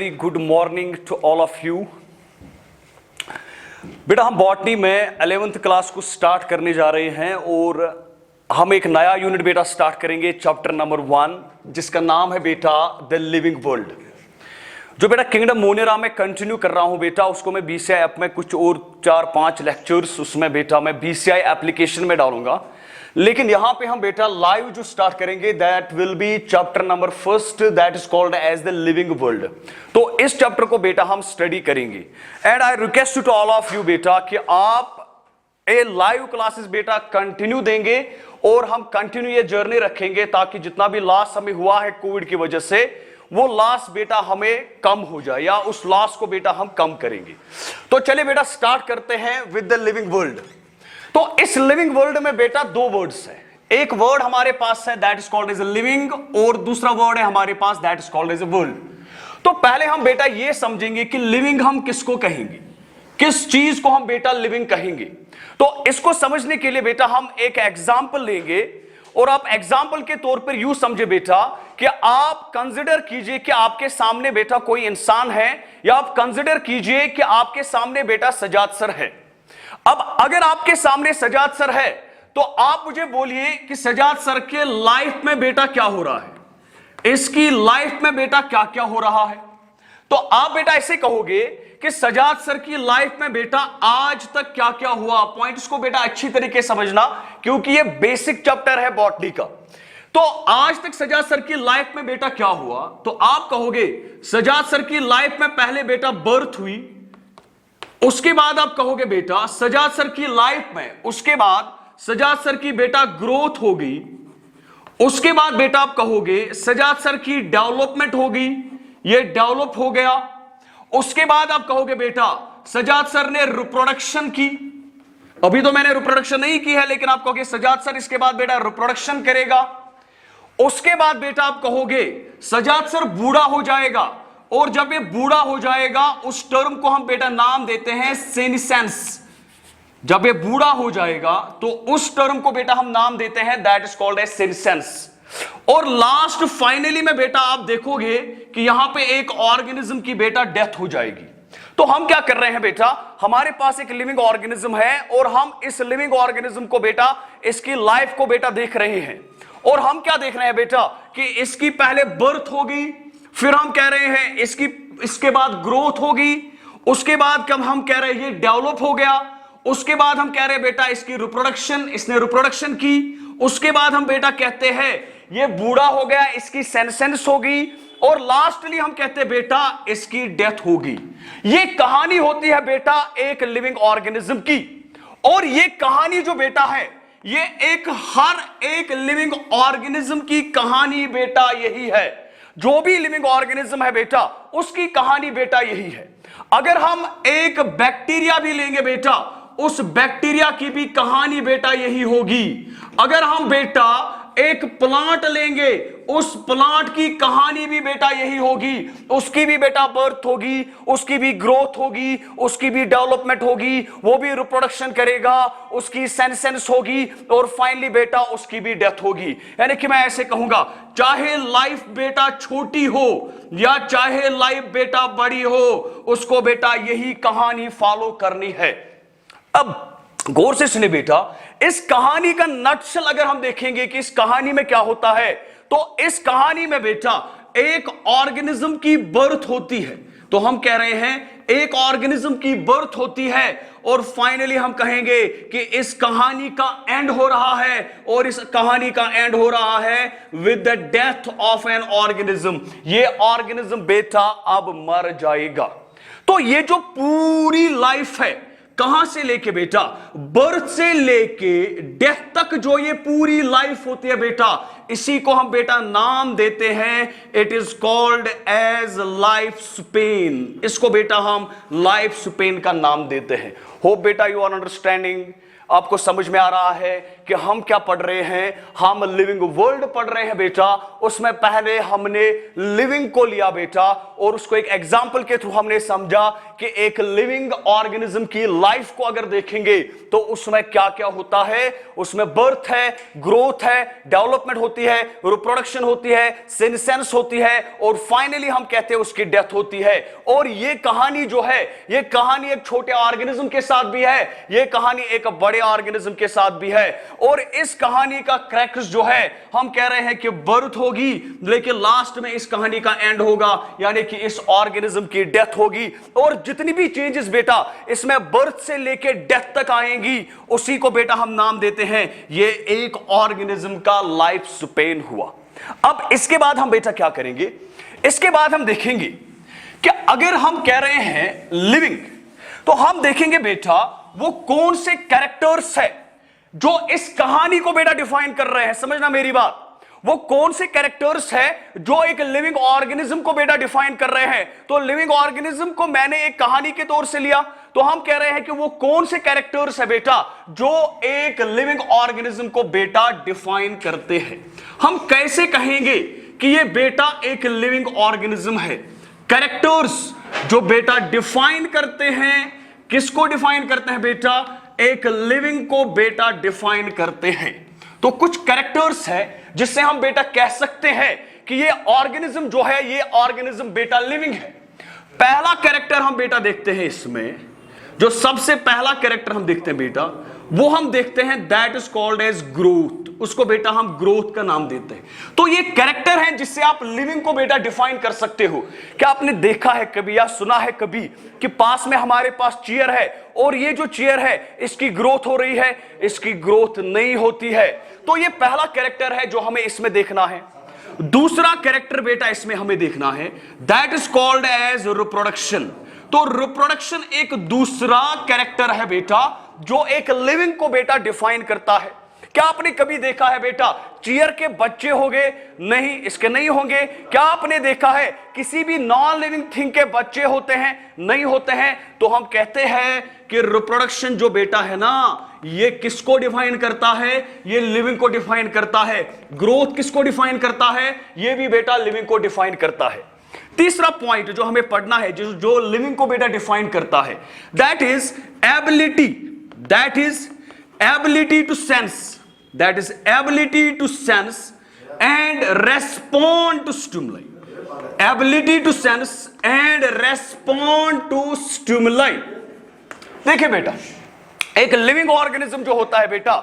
Very good morning to all of you. बेटा हम botany में 11th क्लास को स्टार्ट करने जा रहे हैं और हम एक नया यूनिट बेटा स्टार्ट करेंगे, चैप्टर नंबर 1, जिसका नाम है बेटा द लिविंग वर्ल्ड। जो बेटा किंगडम मोनेरा में कंटिन्यू कर रहा हूं बेटा, उसको मैं बीसीआई ऐप में कुछ और 4-5 लेक्चर्स उसमें बेटा मैं बीसीआई एप्लीकेशन में डालूंगा। लेकिन यहां पे हम बेटा लाइव जो स्टार्ट करेंगे that will be chapter number 1 that is called as the living world. तो इस चैप्टर को बेटा हम स्टडी करेंगे and I request to all of you बेटा कि आप ए लाइव क्लासेस बेटा कंटिन्यू देंगे और हम कंटिन्यू ये जर्नी रखेंगे ताकि जितना भी लॉस हमें हुआ है कोविड की वजह से वो लॉस बेटा हमें कम हो जाए या उस लॉस को बेटा हम कम करेंगे। तो चलिए बेटा स्टार्ट करते हैं विद द लिविंग वर्ल्ड। तो इस लिविंग वर्ल्ड में बेटा 2 वर्ड्स हैं। एक वर्ड हमारे पास है that is called as a living और दूसरा वर्ड है हमारे पास that is called as a world. तो पहले हम बेटा ये समझेंगे कि लिविंग हम किसको कहेंगे, किस चीज को हम बेटा लिविंग कहेंगे। तो इसको समझने के लिए बेटा हम एक एग्जाम्पल लेंगे और आप एग्जाम्पल के तौर पर यूं समझे बेटा कि आप कंसिडर कीजिए कि आपके सामने बेटा कोई इंसान है या आप कंसिडर कीजिए कि आपके सामने बेटा सजाद सर है। अब अगर आपके सामने सजाद सर है तो आप मुझे बोलिए कि सजाद सर के लाइफ में बेटा क्या हो रहा है, इसकी लाइफ में बेटा क्या क्या हो रहा है। तो आप बेटा ऐसे कहोगे कि सजाद सर की लाइफ में बेटा आज तक क्या क्या हुआ। पॉइंट्स को बेटा अच्छी तरीके से समझना क्योंकि ये बेसिक चैप्टर है बॉटनी का। तो आज तक सजाद सर की लाइफ में बेटा क्या हुआ, तो आप कहोगे सजाद सर की लाइफ में पहले बेटा बर्थ हुई, उसके बाद आप कहोगे बेटा सजाद सर की लाइफ में उसके बाद सजाद सर की बेटा ग्रोथ होगी, उसके बाद बेटा आप कहोगे सजाद सर की डेवलपमेंट होगी, ये डेवलप हो गया। उसके बाद आप कहोगे बेटा सजाद सर ने रिप्रोडक्शन की, अभी तो मैंने रिप्रोडक्शन नहीं की है लेकिन आप कहोगे सजाद सर इसके बाद बेटा रिप्रोडक्शन करेगा। उसके बाद बेटा आप कहोगे सजाद सर बूढ़ा हो जाएगा और जब ये बूढ़ा हो जाएगा उस टर्म को हम बेटा नाम देते हैं सेनिसेंस। जब ये बूढ़ा हो जाएगा तो उस टर्म को बेटा हम नाम देते हैं that is called as senescence. और लास्ट फाइनली में बेटा आप देखोगे कि यहां पे एक ऑर्गेनिज्म की बेटा डेथ हो जाएगी। तो हम क्या कर रहे हैं बेटा, हमारे पास एक लिविंग ऑर्गेनिज्म है और हम इस लिविंग ऑर्गेनिज्म को बेटा इसकी लाइफ को बेटा देख रहे हैं। और हम क्या देख रहे हैं बेटा कि इसकी पहले बर्थ होगी, फिर हम कह रहे हैं इसके बाद ग्रोथ होगी, उसके बाद हम कह रहे हैं ये डेवलप हो गया, उसके बाद हम कह रहे हैं बेटा इसकी रिप्रोडक्शन, इसने रिप्रोडक्शन की, उसके बाद हम बेटा कहते हैं ये बूढ़ा हो गया, इसकी सेंसेंस होगी और लास्टली हम कहते हैं बेटा इसकी डेथ होगी। ये कहानी होती है बेटा एक लिविंग ऑर्गेनिज्म की। और ये कहानी जो बेटा है ये हर एक लिविंग ऑर्गेनिज्म की कहानी बेटा यही है। जो भी लिविंग ऑर्गेनिज्म है बेटा उसकी कहानी बेटा यही है। अगर हम एक बैक्टीरिया भी लेंगे बेटा उस बैक्टीरिया की भी कहानी बेटा यही होगी। अगर हम बेटा एक प्लांट लेंगे उस प्लांट की कहानी भी बेटा यही होगी। उसकी भी बेटा बर्थ होगी, उसकी भी ग्रोथ होगी, उसकी भी डेवलपमेंट होगी, वो भी रिप्रोडक्शन करेगा, उसकी सेंसेंस होगी और फाइनली बेटा उसकी भी डेथ होगी। यानी कि मैं ऐसे कहूंगा चाहे लाइफ बेटा छोटी हो या चाहे लाइफ बेटा बड़ी हो, उसको बेटा यही कहानी फॉलो करनी है। अब गौर से सुने बेटा, इस कहानी का नटशल अगर हम देखेंगे कि इस कहानी में क्या होता है, तो इस कहानी में बेटा एक ऑर्गेनिज्म की बर्थ होती है। तो हम कह रहे हैं एक ऑर्गेनिज्म की बर्थ होती है और फाइनली हम कहेंगे कि इस कहानी का एंड हो रहा है और इस कहानी का एंड हो रहा है with the death of an organism. ये ऑर्गेनिज्म बेटा अब मर जाएगा। तो ये जो पूरी लाइफ है कहां से लेके बेटा बर्थ से लेके डेथ तक जो ये पूरी लाइफ होती है बेटा, इसी को हम बेटा नाम देते हैं it is called as life span. इसको बेटा हम लाइफ स्पेन का नाम देते हैं। होप बेटा यू आर अंडरस्टैंडिंग। आपको समझ में आ रहा है कि हम क्या पढ़ रहे हैं? हम लिविंग वर्ल्ड पढ़ रहे हैं बेटा। उसमें पहले हमने लिविंग को लिया बेटा और उसको एक एग्जाम्पल के थ्रू हमने समझा कि एक लिविंग ऑर्गेनिज्म की लाइफ को अगर देखेंगे तो उसमें क्या क्या होता है। उसमें बर्थ है, ग्रोथ है, डेवलपमेंट होती है, रिप्रोडक्शन होती है, सेनेसेंस होती है और फाइनली हम कहते हैं उसकी डेथ होती है। और ये कहानी जो है, ये कहानी एक छोटे ऑर्गेनिज्म के साथ भी है, ये कहानी एक बड़े ऑर्गेनिज्म के साथ भी है। और इस कहानी का क्रैक्स जो है, हम कह रहे हैं कि बर्थ होगी लेकिन लास्ट में इस कहानी का एंड होगा, यानी कि इस ऑर्गेनिज्म की डेथ होगी। और जितनी भी चेंजेस बेटा इसमें बर्थ से लेकर डेथ तक आएंगी, उसी को बेटा हम नाम देते हैं, ये एक ऑर्गेनिज्म का लाइफ स्पेन हुआ। अब इसके बाद हम बेटा क्या करेंगे? इसके बाद हम देखेंगे कि अगर हम कह रहे हैं लिविंग, तो हम देखेंगे बेटा वो कौन से कैरेक्टर्स है जो इस कहानी को बेटा डिफाइन कर रहे हैं। समझना मेरी बात, वो कौन से कैरेक्टर्स है जो एक लिविंग ऑर्गेनिज्म को बेटा डिफाइन कर रहे हैं। तो लिविंग ऑर्गेनिज्म को मैंने एक कहानी के तौर से लिया, तो हम कह रहे हैं कि वो कौन से कैरेक्टर्स है बेटा जो एक लिविंग ऑर्गेनिज्म को बेटा डिफाइन करते हैं। हम कैसे कहेंगे कि ये बेटा एक लिविंग ऑर्गेनिज्म है? कैरेक्टर्स जो बेटा डिफाइन करते हैं, किसको डिफाइन करते हैं बेटा? एक लिविंग को बेटा डिफाइन करते हैं। तो कुछ कैरेक्टर्स है जिससे हम बेटा कह सकते हैं कि ये ऑर्गेनिज्म जो है, ये ऑर्गेनिज्म बेटा लिविंग है। पहला कैरेक्टर हम बेटा देखते हैं, इसमें जो सबसे पहला कैरेक्टर हम देखते हैं बेटा, वो हम देखते हैं that is called as growth. उसको बेटा हम ग्रोथ का नाम देते हैं। तो ये कैरेक्टर है जिससे आप लिविंग को बेटा डिफाइन कर सकते हो। क्या आपने देखा है कभी या सुना है कभी कि पास में हमारे पास चेयर है और ये जो चेयर है इसकी ग्रोथ हो रही है, इसकी ग्रोथ नहीं होती है? तो ये पहला कैरेक्टर है जो हमें इसमें देखना है। दूसरा कैरेक्टर बेटा इसमें हमें देखना है, that is called as reproduction. तो रिप्रोडक्शन एक दूसरा कैरेक्टर है बेटा जो एक लिविंग को बेटा डिफाइन करता है। क्या आपने कभी देखा है बेटा चीयर के बच्चे होंगे? नहीं, इसके नहीं होंगे। क्या आपने देखा है किसी भी नॉन लिविंग थिंग के बच्चे होते हैं? नहीं होते हैं। तो हम कहते हैं कि रिप्रोडक्शन जो बेटा है ना, ये किसको डिफाइन करता है? ये लिविंग को डिफाइन करता है। ग्रोथ किसको डिफाइन करता है? ये भी बेटा लिविंग को डिफाइन करता है। तीसरा पॉइंट जो हमें पढ़ना है, जो लिविंग को बेटा डिफाइन करता है, that is ability. That is ability to sense. That is ability to sense and respond to stimuli. Ability to sense and respond to stimuli. देखिए बेटा, एक लिविंग ऑर्गेनिज्म जो होता है बेटा,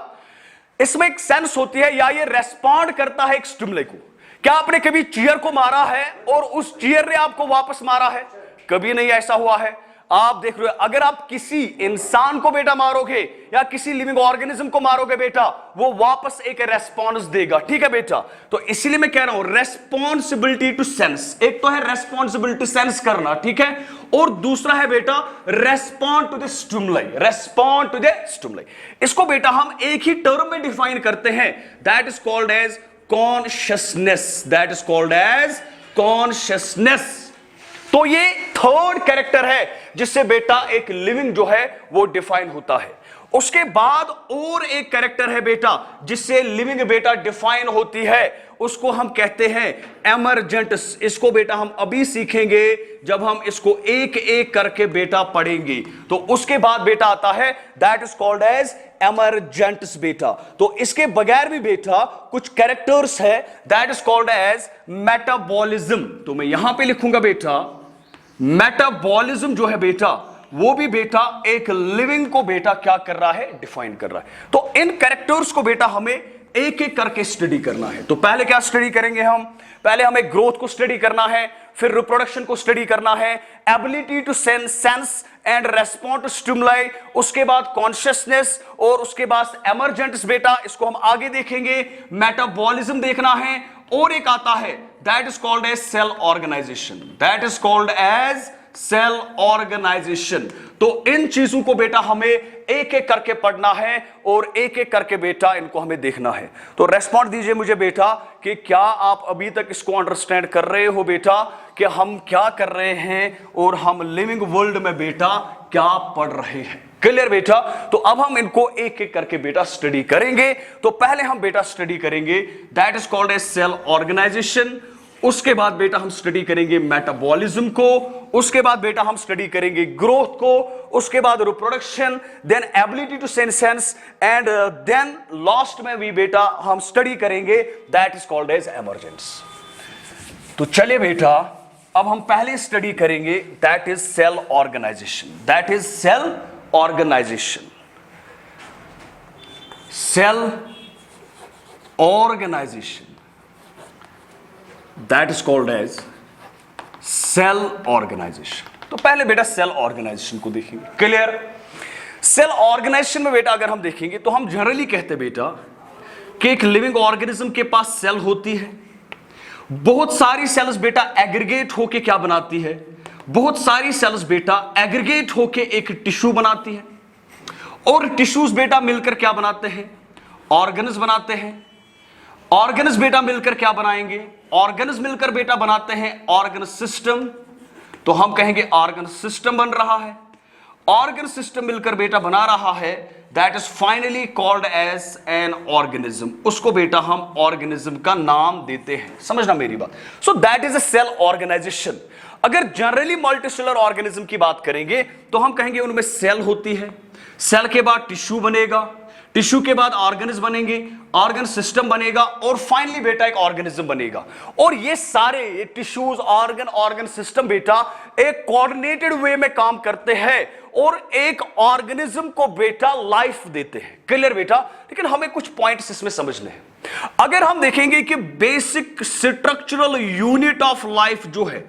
इसमें एक सेंस होती है या ये रेस्पॉन्ड करता है एक स्टिमुलाई को। क्या आपने कभी चीयर को मारा है और उस चीयर ने आपको वापस मारा है? कभी नहीं ऐसा हुआ है। आप देख रहे हो, अगर आप किसी इंसान को बेटा मारोगे या किसी लिविंग ऑर्गेनिज्म को मारोगे बेटा, वो वापस एक रेस्पॉन्स देगा। ठीक है बेटा, तो इसीलिए मैं कह रहा हूं रेस्पॉन्सिबिलिटी टू सेंस। एक तो है रेस्पॉन्सिबिलिटी सेंस करना, ठीक है, और दूसरा है बेटा respond to the stimuli. Respond to the stimuli, इसको बेटा हम एक ही टर्म में डिफाइन करते हैं, that is called as consciousness. That is called as consciousness. तो ये थर्ड कैरेक्टर है जिससे बेटा एक लिविंग जो है वो डिफाइन होता है। उसके बाद और एक कैरेक्टर है बेटा जिससे लिविंग बेटा डिफाइन होती है, उसको हम कहते हैं एमरजेंट। इसको बेटा हम अभी सीखेंगे जब हम इसको एक एक करके बेटा पढ़ेंगे। तो उसके बाद बेटा आता है that is called as emergence बेटा। तो इसके बगैर भी बेटा कुछ कैरेक्टर्स है, that is called as metabolism. तो मैं यहां पे लिखूंगा बेटा मेटाबॉलिज्म जो है बेटा, वो भी बेटा एक लिविंग को बेटा क्या कर रहा है? डिफाइन कर रहा है। तो इन कैरेक्टर्स को बेटा हमें एक एक करके स्टडी करना है। तो पहले क्या स्टडी करेंगे हम? पहले हमें ग्रोथ को स्टडी करना है, फिर रिप्रोडक्शन को स्टडी करना है, ability to sense and respond to stimuli, उसके बाद कॉन्शियसनेस और उसके बाद एमरजेंट्स बेटा, इसको हम आगे देखेंगे। मेटाबॉलिज्म देखना है और एक आता है that is called as cell organisation. That is called as cell organisation. तो इन चीजों को बेटा हमें एक एक करके पढ़ना है और एक एक करके बेटा इनको हमें देखना है। तो रेस्पॉन्ड दीजिए मुझे बेटा कि क्या आप अभी तक इसको अंडरस्टैंड कर रहे हो बेटा कि हम क्या कर रहे हैं और हम लिविंग वर्ल्ड में बेटा क्या पढ़ रहे हैं। क्लियर बेटा? तो अब हम इनको एक एक करके बेटा स्टडी करेंगे। तो पहले हम बेटा स्टडी करेंगे that is called as cell organisation. उसके बाद बेटा हम स्टडी करेंगे मेटाबॉलिज्म को। उसके बाद बेटा हम स्टडी करेंगे ग्रोथ को। उसके बाद reproduction, then ability to sense and then last में भी बेटा हम स्टडी करेंगे that is called as emergence. तो चलिए बेटा अब हम पहले स्टडी करेंगे that is cell organisation. That is cell organisation. Cell organisation, that is called as cell organisation. तो पहले बेटा सेल ऑर्गेनाइजेशन को देखेंगे। क्लियर? सेल ऑर्गेनाइजेशन में बेटा अगर हम देखेंगे तो हम जनरली कहते बेटा कि एक लिविंग ऑर्गेनिज्म के पास सेल होती है। बहुत सारी सेल्स बेटा एग्रीगेट होके क्या बनाती है? बहुत सारी सेल्स बेटा एग्रीगेट होके एक टिश्यू बनाती है, और टिश्यूज बेटा मिलकर क्या बनाते हैं? ऑर्गन्स बनाते हैं। ऑर्गन्स बेटा मिलकर क्या बनाएंगे? ऑर्गन्स मिलकर बेटा बनाते हैं ऑर्गन सिस्टम। तो हम कहेंगे ऑर्गन सिस्टम बन रहा है। ऑर्गन सिस्टम मिलकर बेटा बना रहा है, that is finally called as an organism. उसको बेटा हम ऑर्गेनिज्म का नाम देते हैं। समझना मेरी बात? So that is a cell organisation. अगर जनरली मल्टीसेलुलर ऑर्गेनिज्म की बात करेंगे तो हम कहेंगे उनमें सेल होती है, सेल के बाद टिश्यू बनेगा, टिश्यू के बाद ऑर्गन्स बनेंगे, ऑर्गन सिस्टम बनेगा, और फाइनली बेटा एक ऑर्गेनिज्म बनेगा। और ये सारे टिश्यूज, ऑर्गन सिस्टम बेटा एक कोऑर्डिनेटेड वे में काम करते हैं और एक ऑर्गेनिज्म को बेटा लाइफ देते हैं। क्लियर बेटा? लेकिन हमें कुछ पॉइंट्स इसमें समझने हैं। अगर हम देखेंगे कि basic structural unit of life जो है,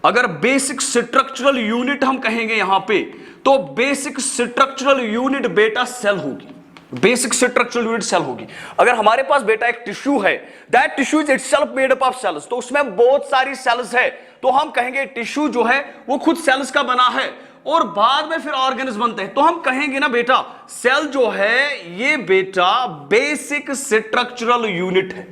अगर बेसिक स्ट्रक्चरल यूनिट हम कहेंगे यहां पे, तो बेसिक स्ट्रक्चरल यूनिट बेटा सेल होगी। बेसिक स्ट्रक्चरल यूनिट सेल होगी। अगर हमारे पास बेटा एक टिश्यू है, that tissue is itself made up of cells, तो उसमें बहुत सारी सेल्स है, तो हम कहेंगे टिश्यू जो है वो खुद सेल्स का बना है, और बाद में फिर ऑर्गन्स बनते हैं। तो हम कहेंगे ना बेटा सेल जो है ये बेटा बेसिक स्ट्रक्चरल यूनिट है।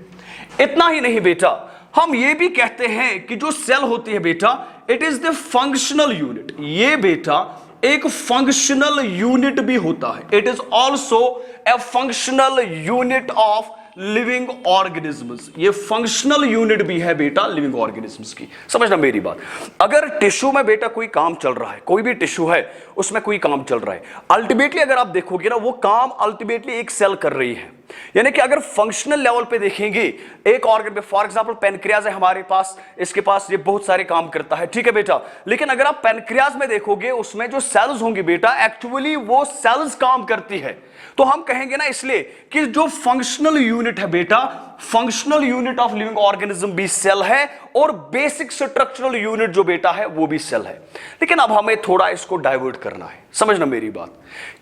इतना ही नहीं बेटा, हम ये भी कहते हैं कि जो सेल होती है बेटा it is the functional unit. ये बेटा एक फंक्शनल यूनिट भी होता है। It is also a functional unit of living organisms. ये फंक्शनल यूनिट भी है बेटा लिविंग ऑर्गेनिजम्स की। समझना मेरी बात? अगर टिश्यू में बेटा कोई काम चल रहा है, कोई भी टिश्यू है उसमें कोई काम चल रहा है, अल्टीमेटली अगर आप देखोगे ना वो काम अल्टीमेटली एक सेल कर रही है। यानी कि अगर फंक्शनल लेवल पे देखेंगे एक ऑर्गन पे, फॉर एग्जांपल पेनक्रियाज है हमारे पास, इसके पास ये बहुत सारे काम करता है, ठीक है बेटा। लेकिन अगर आप पेनक्रियाज में देखोगे उसमें जो सेल्स होंगी बेटा एक्चुअली वो सेल्स काम करती है। तो हम कहेंगे ना इसलिए कि जो फंक्शनल यूनिट है बेटा, functional unit of living organism भी सेल है, और बेसिक स्ट्रक्चरल यूनिट जो बेटा है वो भी सेल है। लेकिन अब हमें थोड़ा इसको डाइवर्ट करना है। समझना मेरी बात?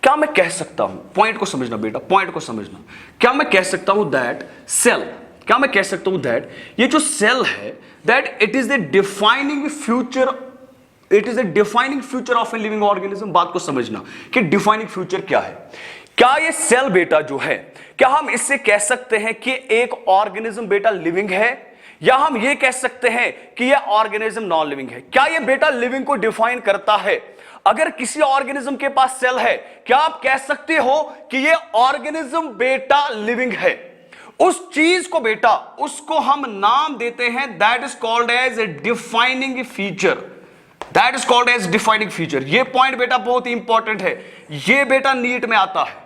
क्या मैं कह सकता हूं, पॉइंट को समझना बेटा, पॉइंट को समझना। क्या मैं कह सकता हूं दैट सेल, क्या मैं कह सकता हूं दैट ये जो सेल है that it is the defining future, it is the defining future of a living organism. बात को समझना कि डिफाइनिंग फ्यूचर क्या है। क्या ये सेल बेटा जो है, क्या हम इससे कह सकते हैं कि एक ऑर्गेनिज्म बेटा लिविंग है, या हम ये कह सकते हैं कि यह ऑर्गेनिज्म नॉन लिविंग है? क्या ये बेटा लिविंग को डिफाइन करता है? अगर किसी ऑर्गेनिज्म के पास सेल है, क्या आप कह सकते हो कि ये ऑर्गेनिज्म बेटा लिविंग है? उस चीज को बेटा उसको हम नाम देते हैं that is called as a defining feature. That is called as defining feature. ये पॉइंट बेटा बहुत ही इंपॉर्टेंट है, ये बेटा नीट में आता है।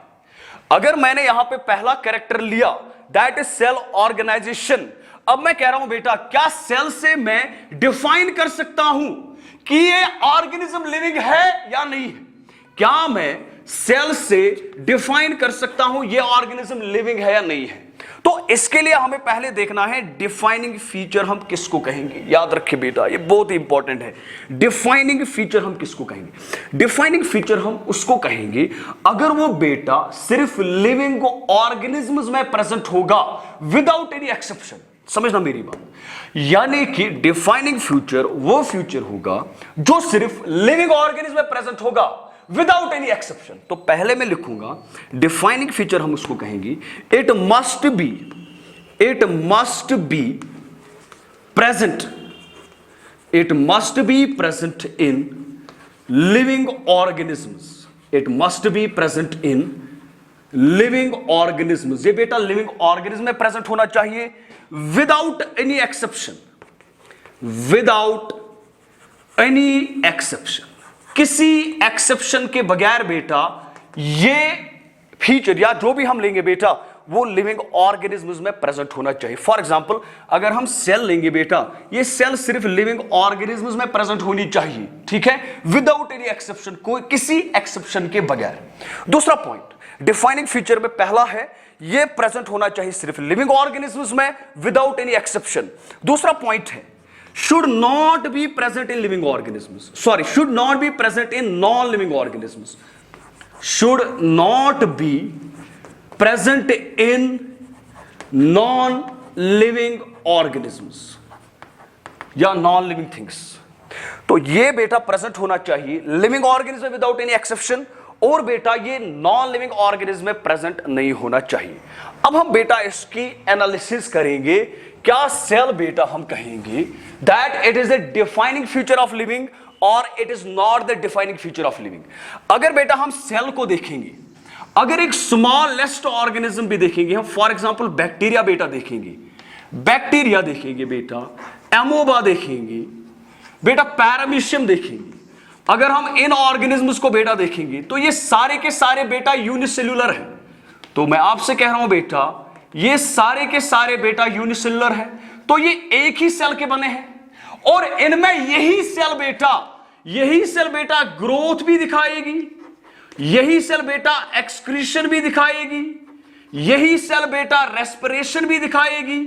अगर मैंने यहां पे पहला कैरेक्टर लिया दैट इज सेल ऑर्गेनाइजेशन, अब मैं कह रहा हूं बेटा क्या सेल से मैं डिफाइन कर सकता हूं कि ये ऑर्गेनिज्म लिविंग है या नहीं है? क्या मैं सेल से डिफाइन कर सकता हूं ये ऑर्गेनिज्म लिविंग है या नहीं है? तो इसके लिए हमें पहले देखना है डिफाइनिंग फीचर हम किसको कहेंगे। याद रखिए बेटा ये बहुत ही इंपॉर्टेंट है। डिफाइनिंग फीचर हम किसको कहेंगे? डिफाइनिंग फीचर हम उसको कहेंगे अगर वो बेटा सिर्फ लिविंग ऑर्गेनिज्म्स में प्रेजेंट होगा विदाउट एनी एक्सेप्शन। समझना मेरी बात? यानी कि डिफाइनिंग फ्यूचर वो फ्यूचर होगा जो सिर्फ लिविंग ऑर्गेनिज्म में प्रेजेंट होगा विदाउट एनी एक्सेप्शन। तो पहले मैं लिखूंगा डिफाइनिंग फीचर हम उसको कहेंगे it must be present, it must be present in living organisms. It must be present in living organism. ये बेटा लिविंग ऑर्गेनिज्म में प्रेजेंट होना चाहिए without any exception, without any exception, किसी एक्सेप्शन के बगैर बेटा ये फीचर या जो भी हम लेंगे बेटा वो लिविंग ऑर्गेनिज्म में प्रेजेंट होना चाहिए। फॉर एग्जांपल अगर हम सेल लेंगे बेटा, ये सेल सिर्फ लिविंग ऑर्गेनिज्म में प्रेजेंट होनी चाहिए, ठीक है, विदाउट एनी एक्सेप्शन, कोई किसी एक्सेप्शन के बगैर। दूसरा पॉइंट डिफाइनिंग फीचर में पहला है ये प्रेजेंट होना चाहिए सिर्फ लिविंग ऑर्गेनिज्म में विदाउट एनी एक्सेप्शन। दूसरा पॉइंट है should not be present in living organisms, sorry, should not be present in non living organisms, should not be present in non living organisms या non living things. तो ये बेटा present होना चाहिए living organism without any exception, और बेटा ये non living organism में प्रेजेंट नहीं होना चाहिए। अब हम बेटा इसकी एनालिसिस करेंगे। क्या सेल बेटा हम कहेंगे that it is the defining feature of living और it is not the defining feature of living. अगर बेटा हम सेल को देखेंगे, अगर एक स्मॉलेस्ट ऑर्गेनिज्म भी देखेंगे हम, फॉर एग्जांपल बैक्टीरिया बेटा देखेंगे, बैक्टीरिया देखेंगे बेटा, एमोबा देखेंगे बेटा, पैरामीशियम देखेंगे, अगर हम इन ऑर्गेनिजम्स को बेटा देखेंगे तो ये सारे के सारे बेटा यूनिसेल्युलर है। तो मैं आपसे कह रहा हूं बेटा ये सारे के सारे बेटा यूनिसेल्युलर है, तो ये एक ही सेल के बने हैं और इनमें यही सेल बेटा ग्रोथ भी दिखाएगी, यही सेल बेटा एक्सक्रीशन भी दिखाएगी, यही सेल बेटा रेस्पिरेशन भी दिखाएगी,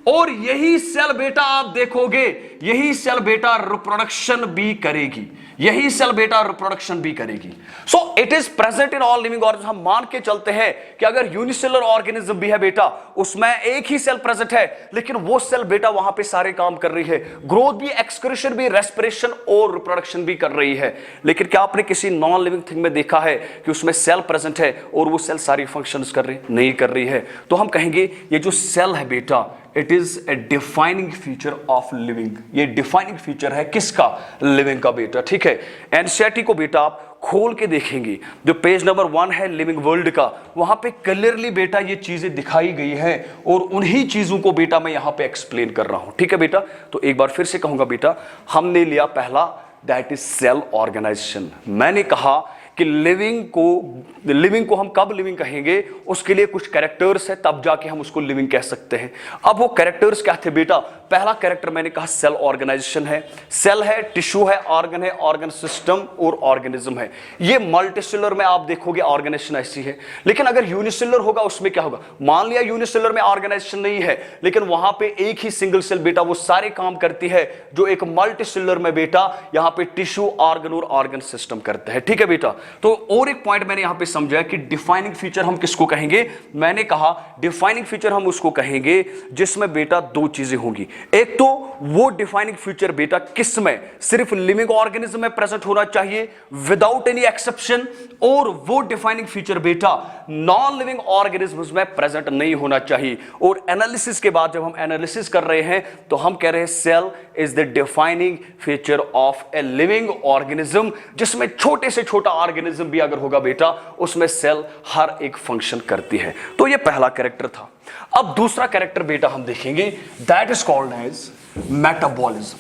और यही सेल बेटा आप देखोगे यही सेल बेटा रिप्रोडक्शन भी करेगी, यही सेल बेटा रिप्रोडक्शन भी करेगी। So it is present in all living organism. हम मान के चलते हैं कि अगर यूनिसेलुलर ऑर्गेनिज्म भी है बेटा उसमें एक ही सेल प्रेजेंट है, लेकिन वो सेल बेटा वहां पे सारे काम कर रही है, ग्रोथ भी, एक्सक्रीशन भी, रेस्पिरेशन और रिप्रोडक्शन भी कर रही है। लेकिन क्या आपने किसी नॉन लिविंग थिंग में देखा है कि उसमें सेल प्रेजेंट है और वो सेल सारी फंक्शंस कर रही नहीं कर रही है? तो हम कहेंगे ये जो सेल है बेटा it is a defining feature of living. ये डिफाइनिंग फीचर है किसका? लिविंग का बेटा, ठीक है। एनसीईआरटी को बेटा आप खोल के देखेंगे, जो पेज नंबर 1 है लिविंग वर्ल्ड का, वहां पे क्लियरली बेटा ये चीजें दिखाई गई हैं और उन्हीं चीजों को बेटा मैं यहां पे एक्सप्लेन कर रहा हूं, ठीक है बेटा। तो एक बार फिर से कहूंगा बेटा, हमने लिया पहला दैट इज सेल ऑर्गेनाइजेशन। मैंने कहा कि लिविंग को हम कब लिविंग कहेंगे, उसके लिए कुछ कैरेक्टर्स है, तब जाके हम उसको लिविंग कह सकते हैं। अब वो कैरेक्टर्स क्या थे बेटा? पहला कैरेक्टर मैंने कहा सेल ऑर्गेनाइजेशन है। सेल है, टिश्यू है, ऑर्गन सिस्टम और ऑर्गेनिज्म है। ये मल्टीसेलुलर में आप देखोगे ऑर्गेनाइजेशन ऐसी है, लेकिन अगर यूनिसेलुलर होगा उसमें क्या होगा? मान लिया यूनिसेलुलर में ऑर्गेनाइजेशन नहीं है, लेकिन वहां पे एक ही सिंगल सेल बेटा वो सारे काम करती है जो एक मल्टीसेलुलर में बेटा यहां पे टिश्यू, ऑर्गन और ऑर्गन सिस्टम करते हैं, ठीक है बेटा। तो और एक पॉइंट मैंने यहां पे समझा कि डिफाइनिंग फीचर हम किसको कहेंगे? मैंने कहा डिफाइनिंग फीचर हम उसको कहेंगे जिसमें बेटा दो चीजें होंगी। एक तो वो डिफाइनिंग फीचर बेटा किस में? सिर्फ लिविंग ऑर्गेनिज्म में प्रेजेंट होना चाहिए विदाउट एनी एक्सेप्शन, और वो डिफाइनिंग फीचर बेटा नॉन लिविंग ऑर्गेनिज्म्स में प्रेजेंट नहीं होना चाहिए। और एनालिसिस के बाद जब हम एनालिसिस कर रहे हैं तो हम कह रहे हैं cell is the defining feature of a living organism, जिसमें छोटे से छोटा ऑर्गेनिज्म भी अगर होगा बेटा उसमें सेल हर एक फंक्शन करती है। तो ये पहला कैरेक्टर था। अब दूसरा कैरेक्टर बेटा हम देखेंगे that is called as metabolism,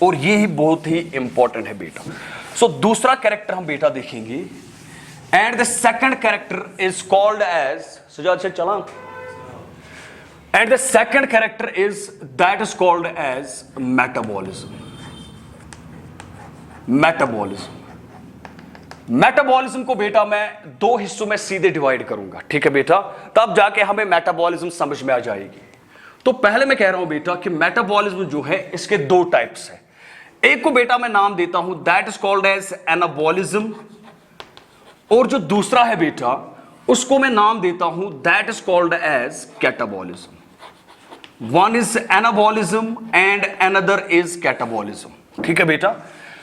और ये ही बहुत ही इंपॉर्टेंट है बेटा। सो दूसरा कैरेक्टर हम बेटा देखेंगे and the second character is called as सुजात से चला and the second character is that is called as metabolism. Metabolism को बेटा मैं दो हिस्सों में सीधे डिवाइड करूंगा, ठीक है बेटा, तब जाके हमें मेटाबॉलिज्म समझ में आ जाएगी। तो पहले मैं कह रहा हूं बेटा कि मेटाबॉलिज्म जो है इसके दो टाइप्स है। एक को बेटा मैं नाम देता हूं that is called as anabolism, और जो दूसरा है बेटा उसको मैं नाम देता हूं that is called as catabolism. One is anabolism and another is catabolism, ठीक है बेटा।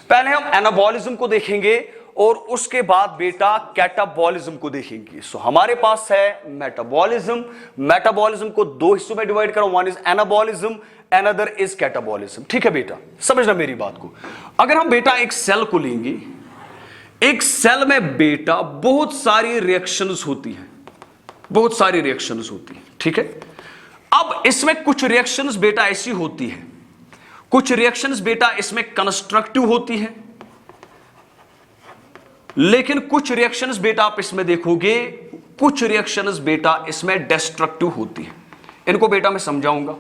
पहले हम एनाबॉलिज्म को देखेंगे और उसके बाद बेटा कैटाबॉलिज्म को देखेंगे। सो हमारे पास है मेटाबॉलिज्म। मेटाबॉलिज्म को दो हिस्सों में डिवाइड करो, one is anabolism, another is catabolism, ठीक है बेटा। समझना मेरी बात को। अगर हम बेटा एक सेल को लेंगे, एक सेल में बेटा बहुत सारी रिएक्शंस होती हैं, बहुत सारी रिएक्शंस होती हैं, ठीक है। अब इसमें कुछ रिएक्शंस बेटा ऐसी होती हैं, कुछ रिएक्शंस बेटा इसमें कंस्ट्रक्टिव होती हैं, लेकिन कुछ रिएक्शंस बेटा आप इसमें देखोगे, कुछ रिएक्शंस बेटा इसमें डिस्ट्रक्टिव होती हैं। इनको बेटा मैं समझाऊंगा।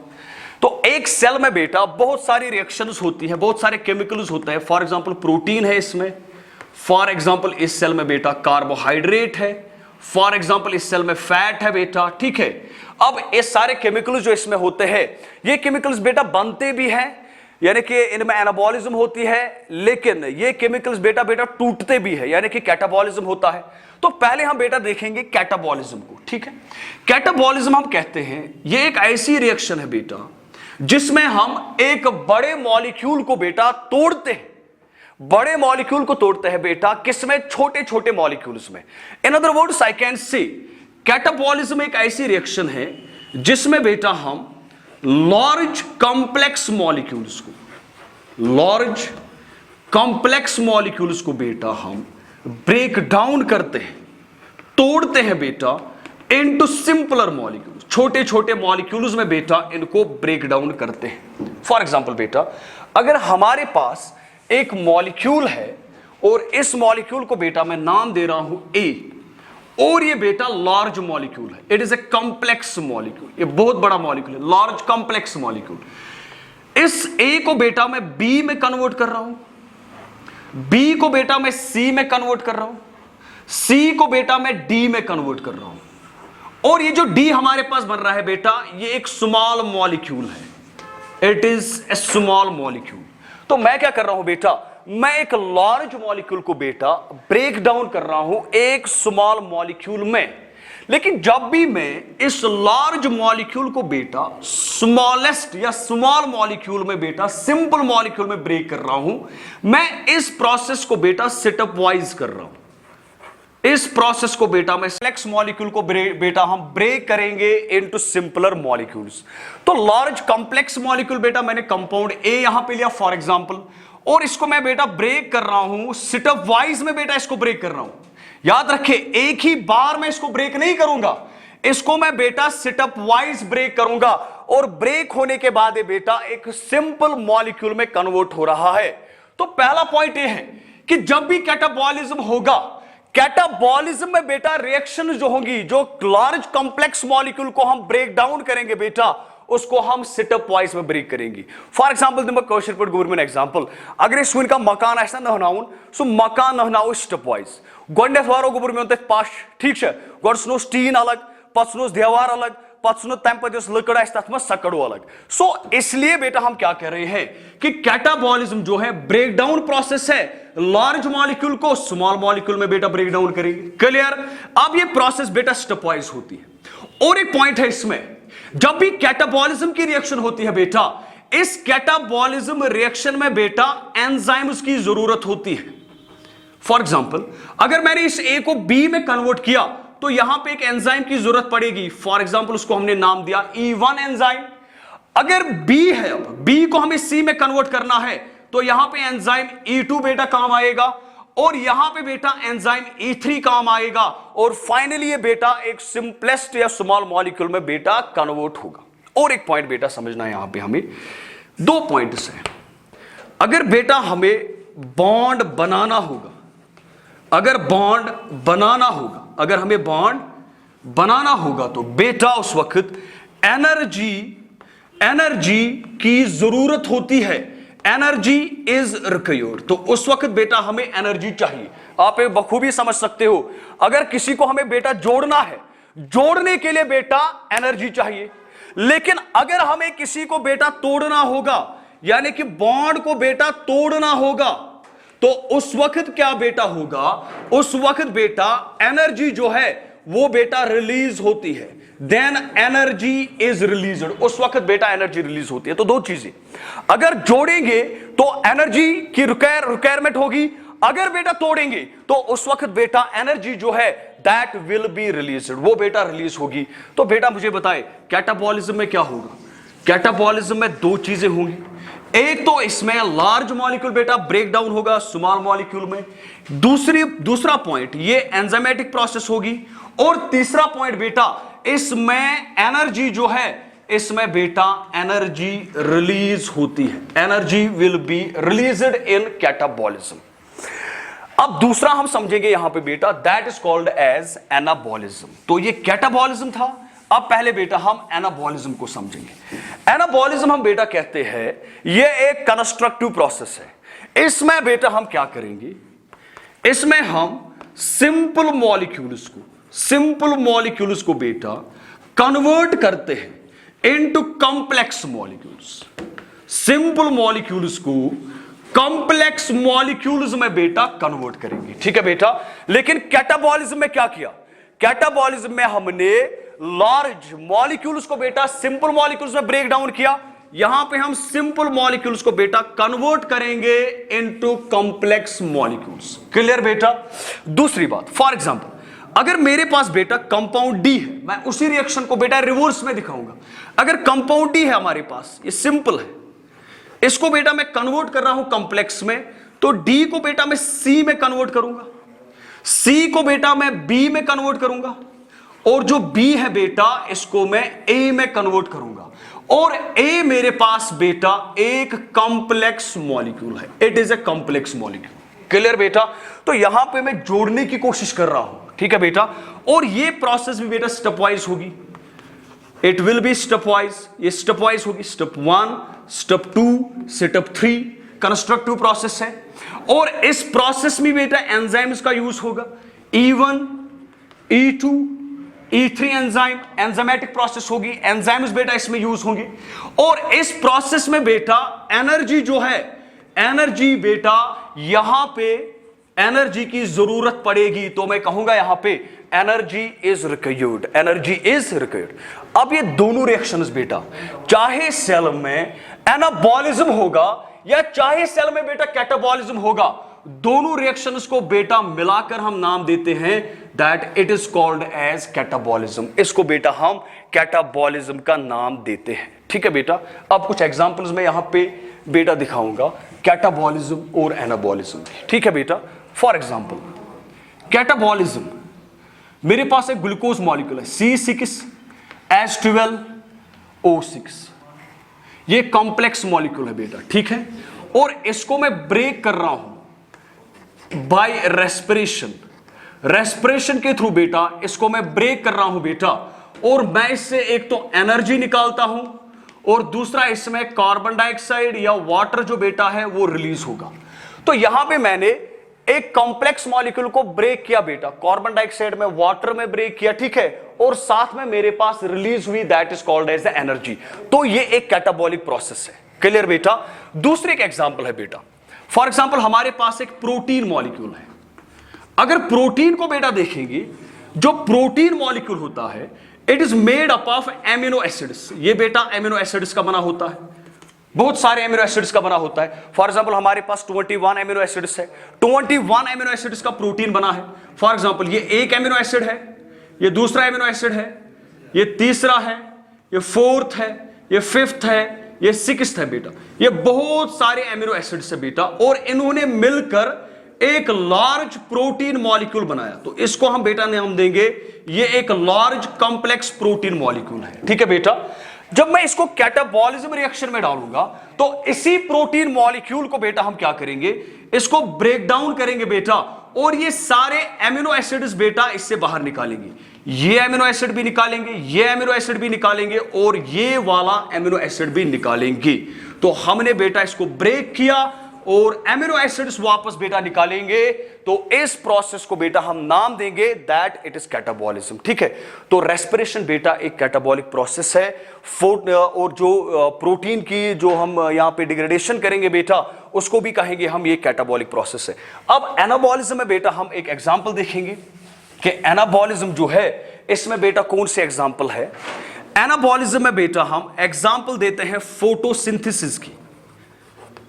तो एक सेल में बेटा बहुत सारी रिएक्शंस होती हैं, बहुत सारे केमिकल्स होते हैं। फॉर एग्जांपल प्रोटीन है इसमें, फॉर एग्जांपल इस सेल में बेटा कार्बोहाइड्रेट है, फॉर एग्जांपल इस सेल में फैट है बेटा, ठीक है। अब ये सारे केमिकल्स जो इसमें होते हैं, ये केमिकल्स बेटा बनते भी हैं, यानी कि इनमें एनाबॉलिज्म होती है, लेकिन ये केमिकल्स बेटा टूटते भी है, यानी कि कैटाबॉलिज्म होता है। तो पहले हम बेटा देखेंगे कैटाबॉलिज्म को, ठीक है। कैटाबॉलिज्म हम कहते हैं ये एक ऐसी रिएक्शन है बेटा जिसमें हम एक बड़े मॉलिक्यूल को बेटा तोड़ते हैं, बड़े मॉलिक्यूल को तोड़ते हैं बेटा किसमें, छोटे छोटे मॉलिक्यूल्स में। In other words I can say catabolism एक ऐसी रिएक्शन है जिसमें बेटा हम लार्ज कॉम्प्लेक्स मॉलिक्यूल्स को, लार्ज कॉम्प्लेक्स मॉलिक्यूल्स को बेटा हम ब्रेक डाउन करते हैं, तोड़ते हैं बेटा इनटू सिंपलर मॉलिक्यूल्स, छोटे छोटे मॉलिक्यूल्स में बेटा इनको ब्रेक डाउन करते हैं। फॉर एग्जांपल बेटा अगर हमारे पास एक मॉलिक्यूल है और इस मॉलिक्यूल को बेटा मैं नाम दे रहा हूं ए, और ये बेटा लार्ज मॉलिक्यूल है, it is a complex molecule, ये बहुत बड़ा मॉलिक्यूल है, लार्ज कॉम्प्लेक्स मॉलिक्यूल। इस ए को बेटा मैं बी में कन्वर्ट कर रहा हूं, बी को बेटा मैं सी में कन्वर्ट कर रहा हूं, सी को बेटा मैं डी में कन्वर्ट कर रहा हूं, और ये जो डी हमारे पास बन रहा है बेटा ये एक स्मॉल मॉलिक्यूल है, it is a small molecule. तो मैं क्या कर रहा हूं बेटा, मैं एक लार्ज मॉलिक्यूल को बेटा ब्रेक डाउन कर रहा हूं एक स्मॉल मॉलिक्यूल में, लेकिन जब भी मैं इस लार्ज मॉलिक्यूल को बेटा स्मॉलेस्ट या स्मॉल मॉलिक्यूल में बेटा सिंपल मॉलिक्यूल में ब्रेक कर रहा हूं, मैं इस प्रोसेस को बेटा सेटअप वाइज कर रहा हूं। इस प्रोसेस को बेटा मैं कॉम्प्लेक्स मॉलिक्यूल को बेटा हम ब्रेक करेंगे इनटू सिंपलर मॉलिक्यूल्स। तो लार्ज कॉम्प्लेक्स मॉलिक्यूल बेटा मैंने कंपाउंड ए यहां पे लिया फॉर एग्जांपल, और इसको मैं बेटा ब्रेक कर रहा हूं सेटअप वाइज में बेटा इसको ब्रेक कर रहा हूं। याद रखे एक ही बार में इसको ब्रेक नहीं करूंगा, इसको मैं बेटा सेटअप वाइज ब्रेक करूंगा, और ब्रेक होने के बाद ये बेटा एक सिंपल मॉलिक्यूल में कन्वर्ट हो रहा है। तो पहला पॉइंट ये है कि जब भी कैटाबॉलिज्म होगा, कैटाबॉलिज्म में बेटा रिएक्शन जो होंगी, जो लार्ज कॉम्प्लेक्स मॉलिक्यूल को हम ब्रेक डाउन करेंगे बेटा उसको हम सेटअप वाइज में ब्रेक करेंगे। फॉर एग्जांपल दिम कौशल पे गवर्नमेंट एग्जांपल, अगर इस का मकान आस नहनाउन सो मकान नहनाओ स्टेप वाइज। गोडनेथ वारो गोबर में पश, ठीक है, गोड सुनोस टीन अलग, पत सुनोस देवार अलग, पत सुनो तम पे लकड़ आस तथ में सकड़ो अलग। सो इसलिए बेटा हम क्या कह रहे हैं कि कैटाबॉलिज्म जो है ब्रेक डाउन प्रोसेस है, लार्ज मॉलिक्यूल को स्मॉल मॉलिक्यूल में बेटा ब्रेक डाउन करेंगे। क्लियर? अब ये प्रोसेस बेटा स्टेप वाइज होती है। और एक पॉइंट है इसमें, जब भी कैटाबॉलिज्म की रिएक्शन होती है बेटा, इस कैटाबॉलिज्म रिएक्शन में बेटा एंजाइम्स की जरूरत होती है। फॉर एग्जांपल अगर मैंने इस ए को बी में कन्वर्ट किया तो यहां पे एक एंजाइम की जरूरत पड़ेगी। फॉर एग्जांपल उसको हमने नाम दिया E1 एंजाइम। अगर बी है, अब बी को हमें सी में कन्वर्ट करना है तो यहां पे एंजाइम E2 बेटा काम आएगा, और यहां पे बेटा एंजाइम E3 काम आएगा, और फाइनली ये बेटा एक सिंपलेस्ट या स्मॉल मॉलिक्यूल में बेटा कन्वर्ट होगा। और एक पॉइंट बेटा समझना है, यहां पे हमें दो पॉइंट्स हैं। अगर बेटा हमें बॉन्ड बनाना होगा, अगर बॉन्ड बनाना होगा, अगर हमें बॉन्ड बनाना होगा तो बेटा उस वक्त एनर्जी की जरूरत होती है। एनर्जी इज रिक्वायर्ड, तो उस वक्त बेटा हमें एनर्जी चाहिए। आप ये बखूबी समझ सकते हो, अगर किसी को हमें बेटा जोड़ना है, जोड़ने के लिए बेटा एनर्जी चाहिए, लेकिन अगर हमें किसी को बेटा तोड़ना होगा, यानी कि बॉन्ड को बेटा तोड़ना होगा, तो उस वक्त क्या बेटा होगा, उस वक्त बेटा एनर्जी जो है वो बेटा रिलीज होती है। देन एनर्जी इज रिलीज्ड, उस वक्त बेटा एनर्जी रिलीज होती है। तो दो चीजें, अगर जोड़ेंगे तो एनर्जी की रिक्वायरमेंट होगी, अगर बेटा तोड़ेंगे तो उस वक्त बेटा एनर्जी जो है दैट विल बी रिलीज्ड, वो बेटा रिलीज होगी। तो बेटा मुझे बताएं कैटाबॉलिज्म में क्या होगा। कैटाबॉलिज्म में दो चीजें होंगी, एक तो इसमें लार्ज मॉलिक्यूल बेटा ब्रेक डाउन होगा स्मॉल मॉलिक्यूल में, दूसरा पॉइंट ये एंजाइमेटिक प्रोसेस होगी, और तीसरा पॉइंट बेटा इसमें एनर्जी जो है, इसमें बेटा एनर्जी रिलीज होती है, energy will be released in catabolism. अब दूसरा हम समझेंगे यहां पे बेटा, that is called as anabolism. तो ये कैटाबॉलिज्म था, अब पहले बेटा हम एनाबॉलिज्म को समझेंगे। एनाबॉलिज्म हम बेटा कहते हैं ये एक कंस्ट्रक्टिव प्रोसेस है। इसमें बेटा हम क्या करेंगे, इसमें हम सिंपल मॉलिक्यूल्स को बेटा कन्वर्ट करते हैं into complex molecules. Simple molecules को कॉम्प्लेक्स मॉलिक्यूल्स में बेटा कन्वर्ट करेंगे, ठीक है बेटा। लेकिन कैटाबॉलिज्म में क्या किया, कैटाबॉलिज्म में हमने लार्ज मॉलिक्यूल्स को बेटा सिंपल मॉलिक्यूल्स में ब्रेक डाउन किया, यहां पे हम सिंपल मॉलिक्यूल्स को बेटा कन्वर्ट करेंगे इनटू कॉम्प्लेक्स मॉलिक्यूल्स। क्लियर बेटा। दूसरी बात, फॉर एग्जांपल अगर मेरे पास बेटा कंपाउंड डी है, मैं उसी रिएक्शन को बेटा रिवर्स में दिखाऊंगा। अगर कंपाउंड डी है हमारे पास, ये सिंपल है, इसको बेटा मैं कन्वर्ट कर रहा हूं कॉम्प्लेक्स में, तो डी को बेटा मैं सी में कन्वर्ट करूंगा, सी को बेटा मैं बी में कन्वर्ट करूंगा, और जो बी है बेटा इसको मैं ए में कन्वर्ट करूंगा, और ए मेरे पास बेटा एक कॉम्प्लेक्स मॉलिक्यूल है, it is a complex molecule. Clear बेटा। तो यहां पे मैं जोड़ने की कोशिश कर रहा हूं, ठीक है बेटा। और ये प्रोसेस भी बेटा स्टेपवाइज होगी, इट विल बी स्टेपवाइज, ये स्टेपवाइज होगी, step 1, step 2, step 3, constructive process है। और इस प्रोसेस में बेटा एंजाइम्स का यूज होगा, E1, E2, E3 enzyme, enzymatic process होगी, एंजाइम्स बेटा इसमें यूज होंगे। और इस प्रोसेस में बेटा एनर्जी जो है, एनर्जी बेटा यहां पे एनर्जी की जरूरत पड़ेगी, तो मैं कहूंगा यहां पे energy is required, energy is required. अब ये दोनों रिएक्शंस बेटा, चाहे सेल में एनाबॉलिज्म होगा या चाहे सेल में बेटा कैटाबॉलिज्म होगा, दोनों रिएक्शंस को बेटा मिलाकर हम नाम देते हैं that it is called as catabolism. इसको बेटा हम कैटाबॉलिज्म का नाम देते हैं, ठीक है बेटा। अब कुछ एग्जांपल्स में यहां पे बेटा दिखाऊंगा कैटाबॉलिज्म और एनाबॉलिज्म, ठीक है बेटा। फॉर एग्जांपल कैटाबॉलिज्म, मेरे पास एक ग्लूकोज मॉलिक्यूल है C6H12O6, ये कॉम्प्लेक्स मॉलिक्यूल है बेटा, ठीक है। और इसको मैं ब्रेक कर रहा हूं बाय रेस्पिरेशन, रेस्पिरेशन के थ्रू बेटा इसको मैं ब्रेक कर रहा हूं बेटा, और मैं इससे एक तो एनर्जी निकालता हूं और दूसरा इसमें कार्बन डाइऑक्साइड या वाटर जो बेटा है वो रिलीज होगा। तो यहां पे मैंने एक कॉम्प्लेक्स मॉलिक्यूल को ब्रेक किया बेटा, कार्बन डाइऑक्साइड में वाटर में ब्रेक किया, ठीक है, और साथ में मेरे पास रिलीज हुई that is called as the energy. तो ये एक कैटाबॉलिक प्रोसेस है। क्लियर बेटा। दूसरी एक एग्जांपल है बेटा, फॉर एग्जांपल हमारे पास एक प्रोटीन मॉलिक्यूल है। अगर प्रोटीन को बेटा देखेंगे, जो प्रोटीन मॉलिक्यूल होता है it is made up of amino acids. ये बेटा एमिनो एसिड्स का बना होता है, बहुत सारे एमिनो एसिड्स का बना होता है। फॉर एग्जांपल हमारे पास 21 एमिनो एसिड्स है, 21 एमिनो एसिड्स का प्रोटीन बना है। फॉर एग्जांपल ये एक एमिनो एसिड है, ये दूसरा एमिनो एसिड है, ये तीसरा है, ये फोर्थ है, ये फिफ्थ है, ये सिक्स्थ है बेटा। ये बहुत सारे एमिनो एसिड्स है बेटा, और इन्होंने मिलकर एक लार्ज प्रोटीन मॉलिक्यूल बनाया। तो इसको हम बेटा नाम देंगे, ये एक लार्ज कॉम्प्लेक्स प्रोटीन मॉलिक्यूल है, ठीक है बेटा। जब मैं इसको कैटाबॉलिज्म रिएक्शन में डालूंगा तो इसी प्रोटीन मॉलिक्यूल को बेटा हम क्या करेंगे, इसको ब्रेक डाउन करेंगे बेटा, और ये सारे एमिनो एसिड्स बेटा इससे बाहर निकालेंगे। ये एमिनो एसिड भी निकालेंगे, ये एमिनो एसिड भी निकालेंगे, और ये वाला एमिनो एसिड भी निकालेंगे। तो हमने बेटा इसको ब्रेक किया और एमिनो एसिड्स वापस बेटा निकालेंगे। तो इस प्रोसेस को बेटा हम नाम देंगे दैट इट इज कैटाबॉलिज्म, ठीक है। तो रेस्पिरेशन बेटा एक कैटाबॉलिक प्रोसेस है। और जो प्रोटीन की जो हम यहां पे डिग्रेडेशन करेंगे बेटा, उसको भी कहेंगे हम ये कैटाबॉलिक प्रोसेस है। अब एनाबॉलिज्म में बेटा हम एक एग्जांपल देखेंगे कि एनाबॉलिज्म जो है इसमें बेटा कौन से एग्जांपल है। एनाबॉलिज्म में बेटा हम एग्जांपल देते हैं फोटोसिंथेसिस की,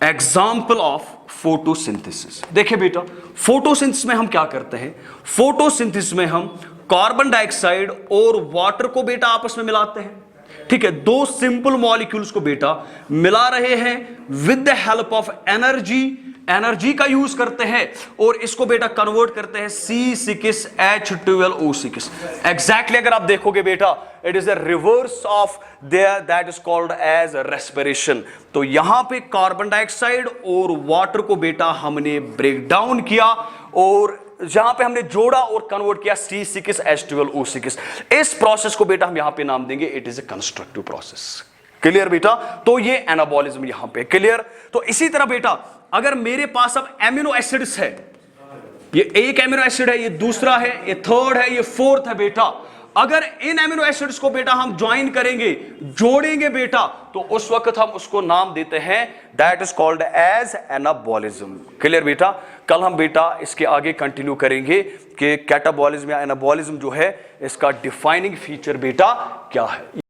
एग्जाम्पल ऑफ फोटोसिंथेसिस। देखिए बेटा फोटोसिंथेसिस में हम क्या करते हैं, फोटोसिंथेसिस में हम कार्बन डाइऑक्साइड और वाटर को बेटा आपस में मिलाते हैं। ठीक है, दो सिंपल मॉलिक्यूल्स को बेटा मिला रहे हैं with the help of energy का यूज करते हैं और इसको बेटा कन्वर्ट करते हैं C6H12O6। एग्जैक्टली अगर आप देखोगे बेटा, it is the reverse of there, that is called as respiration. तो यहां पे कार्बन डाइऑक्साइड और वाटर को बेटा हमने ब्रेक डाउन किया और जहां पे हमने जोड़ा और कन्वर्ट किया C6H12O6। इस प्रोसेस को बेटा हम यहां पे नाम देंगे, it is a constructive process. Clear बेटा? तो ये एनाबॉलिज्म यहां पे क्लियर। तो इसी तरह बेटा अगर मेरे पास अब एमिनो एसिड्स है, ये एक एमिनो एसिड है, ये दूसरा है, ये थर्ड है, ये फोर्थ है बेटा, अगर इन एमिनो एसिड्स को बेटा हम ज्वाइन करेंगे, जोड़ेंगे बेटा, तो उस वक्त हम उसको नाम देते हैं, that is called as anabolism. Clear बेटा? कल हम बेटा इसके आगे कंटिन्यू करेंगे कि कैटाबॉलिज्म या एनाबॉलिज्म जो है इसका डिफाइनिंग फीचर बेटा क्या है।